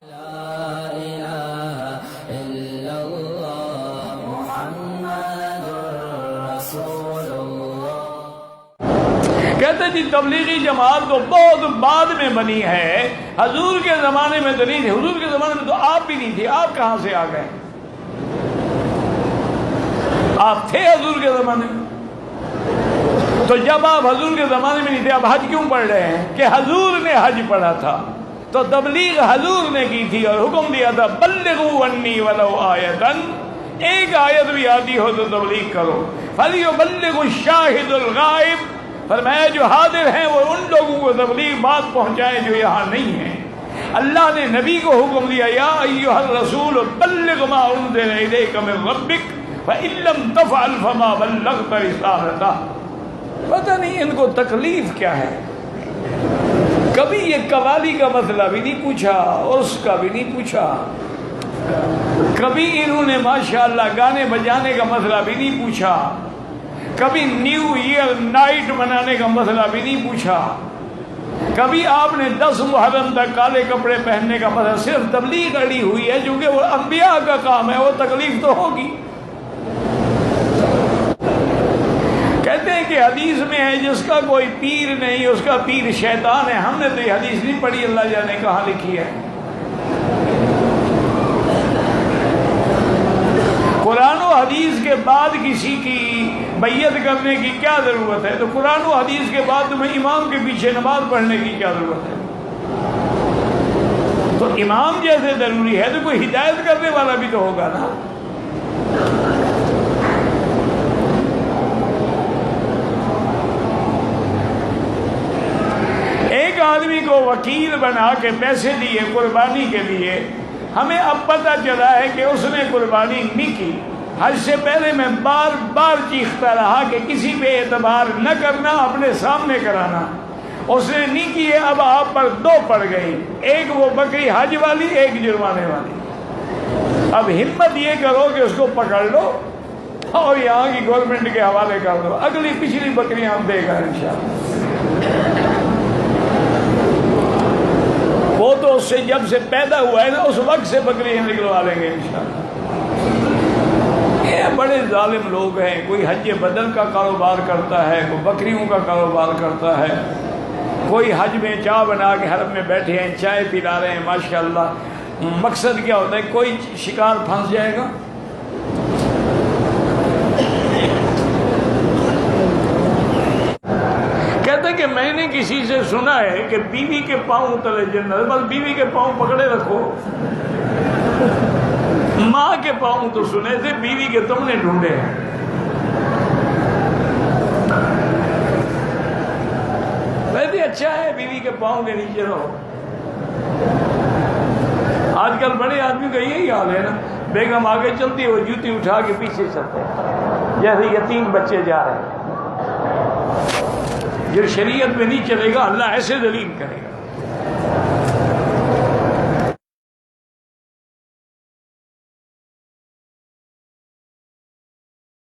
کہتے جی تبلیغی جماعت تو بہت بعد میں بنی ہے، حضور کے زمانے میں تو نہیں تھی، حضور کے زمانے میں تو آپ بھی نہیں تھے، آپ کہاں سے آ گئے؟ آپ تھے حضور کے زمانے میں؟ تو جب آپ حضور کے زمانے میں نہیں تھے، آپ حج کیوں پڑھ رہے ہیں؟ کہ حضور نے حج پڑھا تھا تو تبلیغ حضور نے کی تھی اور حکم دیا تھا بلغوا عنی ولو آیۃ، ایک آیت بھی آتی ہو تو تبلیغ کرو۔ فلیبلغ الشاہد الغائب، فرمایا جو حاضر ہیں وہ ان لوگوں کو تبلیغ بات پہنچائیں جو یہاں نہیں ہیں۔ اللہ نے نبی کو حکم دیا یا ایھا الرسول بلغ ما انزل الیک من ربک فإن لم تفعل فما بلغت رسالتہ۔ پتہ نہیں ان کو تکلیف کیا ہے، کبھی یہ قوالی کا مسئلہ بھی نہیں پوچھا، اس کا بھی نہیں پوچھا، کبھی انہوں نے ماشاءاللہ گانے بجانے کا مسئلہ بھی نہیں پوچھا، کبھی نیو ایئر نائٹ منانے کا مسئلہ بھی نہیں پوچھا، کبھی آپ نے 10 محرم تک کالے کپڑے پہننے کا مسئلہ، صرف تبلیغ اڑی ہوئی ہے چونکہ وہ انبیاء کا کام ہے، وہ تکلیف تو ہوگی۔ کہتے ہیں کہ حدیث میں ہے جس کا کوئی پیر نہیں اس کا پیر شیطان ہے۔ ہم نے تو یہ حدیث نہیں پڑھی، اللہ جانے کہاں لکھی ہے۔ قرآن و حدیث کے بعد کسی کی بیعت کرنے کی کیا ضرورت ہے؟ تو قرآن و حدیث کے بعد تمہیں امام کے پیچھے نماز پڑھنے کی کیا ضرورت ہے؟ تو امام جیسے ضروری ہے تو کوئی ہدایت کرنے والا بھی تو ہوگا نا۔ ایک آدمی کو وکیل بنا کے پیسے دیے قربانی کے لیے، ہمیں اب پتہ چلا ہے کہ اس نے قربانی نہیں کی۔ حج سے پہلے میں بار بار چیختا رہا کہ کسی پہ اعتبار نہ کرنا، اپنے سامنے کرانا۔ اس نے نہیں کیے، اب آپ پر 2 پڑ گئی، ایک وہ بکری حج والی، ایک جرمانے والی۔ اب ہمت یہ کرو کہ اس کو پکڑ لو اور یہاں کی گورنمنٹ کے حوالے کر دو، اگلی پچھلی بکریاں ہم دے گا انشاءاللہ۔ وہ تو اس سے جب سے پیدا ہوا ہے نا، اس وقت سے بکریاں نکلوا لیں گے انشاءاللہ۔ یہ بڑے ظالم لوگ ہیں، کوئی حج بدل کا کاروبار کرتا ہے، کوئی بکریوں کا کاروبار کرتا ہے، کوئی حج میں چائے بنا کے حرم میں بیٹھے ہیں چائے پلا رہے ہیں ماشاءاللہ۔ مقصد کیا ہوتا ہے؟ کوئی شکار پھنس جائے گا۔ کہتے ہیں کہ میں نے کسی سے سنا ہے کہ بیوی کے پاؤں تلے جنت، بس بیوی کے پاؤں پکڑے رکھو، ماں کے پاؤں تو سنے تھے، بیوی کے تم نے ڈھونڈے ہیں۔ ویسے اچھا ہے بیوی کے پاؤں کے نیچے رہو۔ آج کل بڑے آدمی کا یہی حال ہے نا، بیگم آگے چلتی ہے وہ جوتی اٹھا کے پیچھے چلتے ہیں جیسے یتیم بچے جا رہے ہیں۔ جو شریعت میں نہیں چلے گا اللہ ایسے ذلیل کرے گا۔